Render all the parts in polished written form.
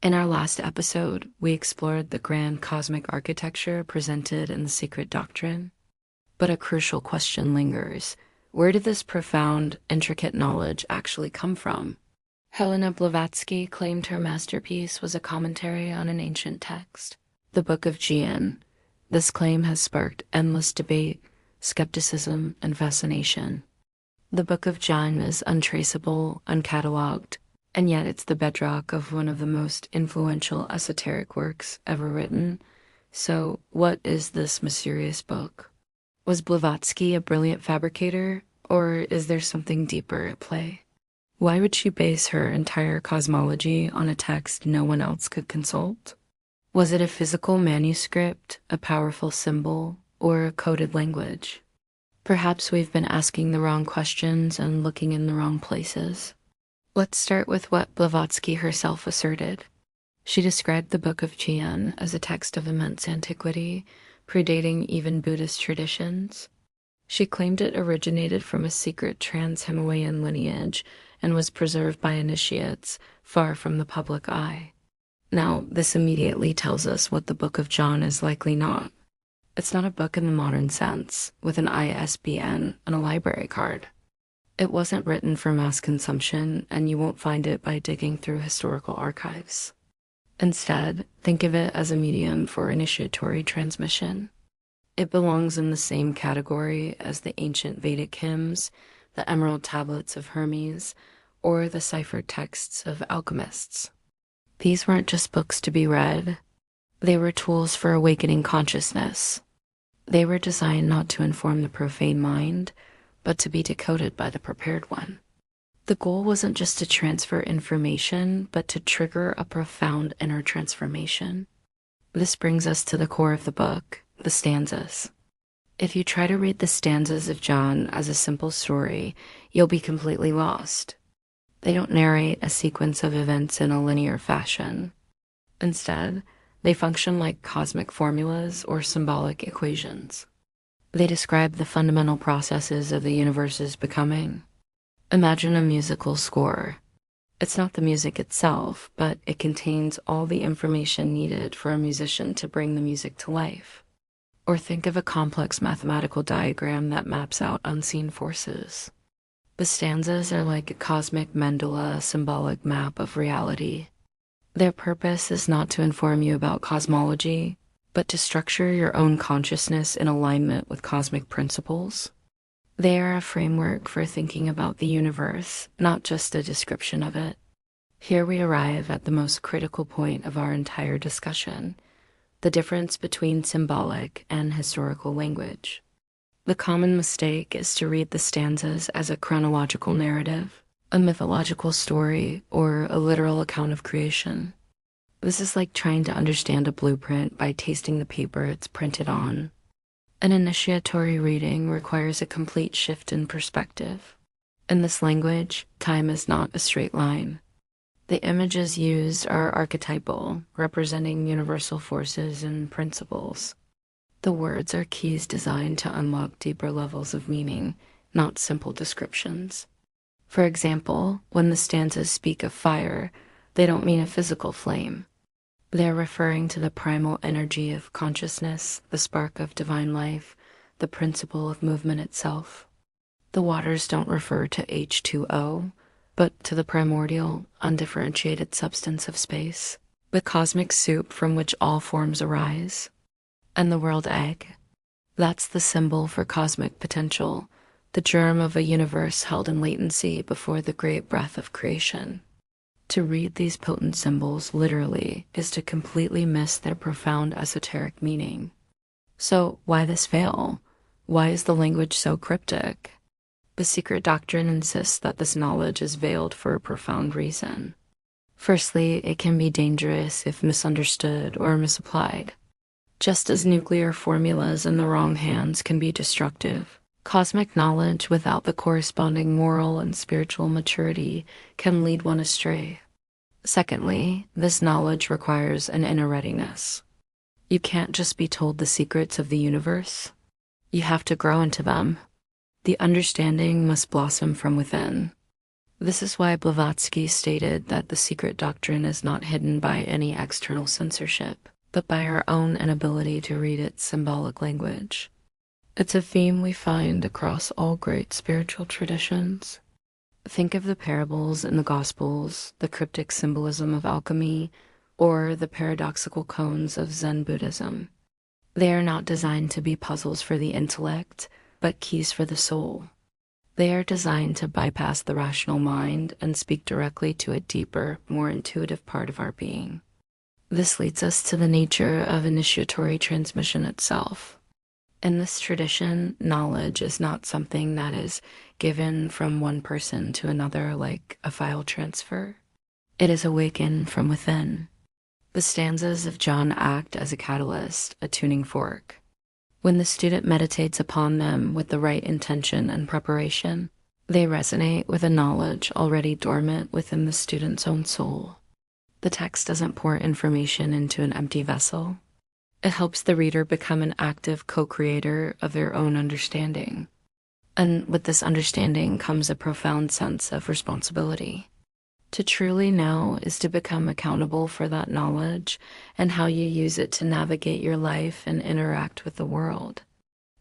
In our last episode, we explored the grand cosmic architecture presented in the Secret Doctrine. But a crucial question lingers. Where did this profound, intricate knowledge actually come from? Helena Blavatsky claimed her masterpiece was a commentary on an ancient text, the Book of Dzyan. This claim has sparked endless debate, skepticism, and fascination. The Book of Dzyan is untraceable, uncatalogued, and yet it's the bedrock of one of the most influential esoteric works ever written. So, what is this mysterious book? Was Blavatsky a brilliant fabricator, or is there something deeper at play? Why would she base her entire cosmology on a text no one else could consult? Was it a physical manuscript, a powerful symbol, or a coded language? Perhaps we've been asking the wrong questions and looking in the wrong places. Let's start with what Blavatsky herself asserted. She described the Book of Dzyan as a text of immense antiquity, predating even Buddhist traditions. She claimed it originated from a secret trans-Himalayan lineage and was preserved by initiates far from the public eye. Now, this immediately tells us what the Book of Dzyan is likely not. It's not a book in the modern sense, with an ISBN and a library card. It wasn't written for mass consumption, and you won't find it by digging through historical archives. Instead, think of it as a medium for initiatory transmission. It belongs in the same category as the ancient Vedic hymns, the emerald tablets of Hermes, or the ciphered texts of alchemists. These weren't just books to be read. They were tools for awakening consciousness. They were designed not to inform the profane mind, but to be decoded by the prepared one. The goal wasn't just to transfer information, but to trigger a profound inner transformation. This brings us to the core of the book, the stanzas. If you try to read the stanzas of Dzyan as a simple story, you'll be completely lost. They don't narrate a sequence of events in a linear fashion. Instead, they function like cosmic formulas or symbolic equations. They describe the fundamental processes of the universe's becoming. Imagine a musical score. It's not the music itself, but it contains all the information needed for a musician to bring the music to life. Or think of a complex mathematical diagram that maps out unseen forces. The stanzas are like a cosmic mandala, symbolic map of reality. Their purpose is not to inform you about cosmology, but to structure your own consciousness in alignment with cosmic principles. They are a framework for thinking about the universe, not just a description of it. Here we arrive at the most critical point of our entire discussion, the difference between symbolic and historical language. The common mistake is to read the stanzas as a chronological narrative, a mythological story, or a literal account of creation. This is like trying to understand a blueprint by tasting the paper it's printed on. An initiatory reading requires a complete shift in perspective. In this language, time is not a straight line. The images used are archetypal, representing universal forces and principles. The words are keys designed to unlock deeper levels of meaning, not simple descriptions. For example, when the stanzas speak of fire, they don't mean a physical flame. They're referring to the primal energy of consciousness, the spark of divine life, the principle of movement itself. The waters don't refer to H2O, but to the primordial, undifferentiated substance of space, the cosmic soup from which all forms arise. And the world egg. That's the symbol for cosmic potential, the germ of a universe held in latency before the great breath of creation. To read these potent symbols literally is to completely miss their profound esoteric meaning. So why this fail? Why is the language so cryptic? The Secret Doctrine insists that this knowledge is veiled for a profound reason. Firstly, it can be dangerous if misunderstood or misapplied. Just as nuclear formulas in the wrong hands can be destructive, cosmic knowledge without the corresponding moral and spiritual maturity can lead one astray. Secondly, this knowledge requires an inner readiness. You can't just be told the secrets of the universe. You have to grow into them. The understanding must blossom from within. This is why Blavatsky stated that the secret doctrine is not hidden by any external censorship, but by our own inability to read its symbolic language. It's a theme we find across all great spiritual traditions. Think of the parables in the Gospels, the cryptic symbolism of alchemy, or the paradoxical koans of Zen Buddhism. They are not designed to be puzzles for the intellect, but keys for the soul. They are designed to bypass the rational mind and speak directly to a deeper, more intuitive part of our being. This leads us to the nature of initiatory transmission itself. In this tradition, knowledge is not something that is given from one person to another like a file transfer. It is awakened from within. The stanzas of Dzyan act as a catalyst, a tuning fork. When the student meditates upon them with the right intention and preparation, they resonate with a knowledge already dormant within the student's own soul. The text doesn't pour information into an empty vessel. It helps the reader become an active co-creator of their own understanding. And with this understanding comes a profound sense of responsibility. To truly know is to become accountable for that knowledge and how you use it to navigate your life and interact with the world.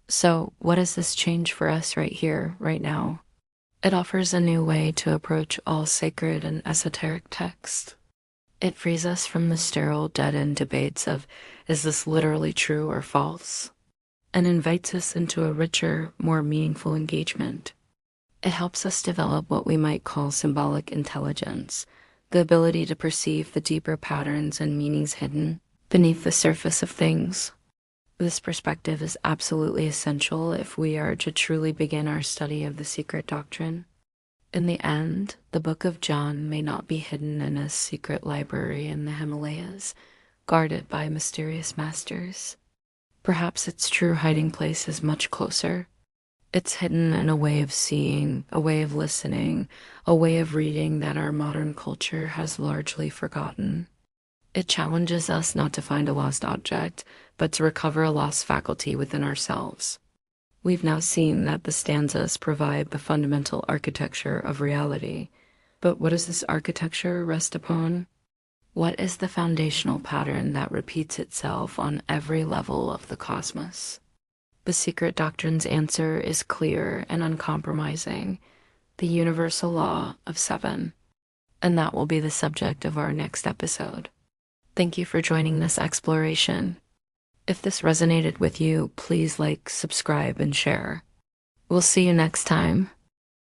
So, what does this change for us right here, right now? It offers a new way to approach all sacred and esoteric text. It frees us from the sterile, dead-end debates of, is this literally true or false? And invites us into a richer, more meaningful engagement. It helps us develop what we might call symbolic intelligence, the ability to perceive the deeper patterns and meanings hidden beneath the surface of things. This perspective is absolutely essential if we are to truly begin our study of the Secret Doctrine. In the end, the Book of Dzyan may not be hidden in a secret library in the Himalayas, guarded by mysterious masters. Perhaps its true hiding place is much closer. It's hidden in a way of seeing, a way of listening, a way of reading that our modern culture has largely forgotten. It challenges us not to find a lost object, but to recover a lost faculty within ourselves. We've now seen that the stanzas provide the fundamental architecture of reality. But what does this architecture rest upon? What is the foundational pattern that repeats itself on every level of the cosmos? The Secret Doctrine's answer is clear and uncompromising, the universal law of 7. And that will be the subject of our next episode. Thank you for joining this exploration. If this resonated with you, please like, subscribe, and share. We'll see you next time.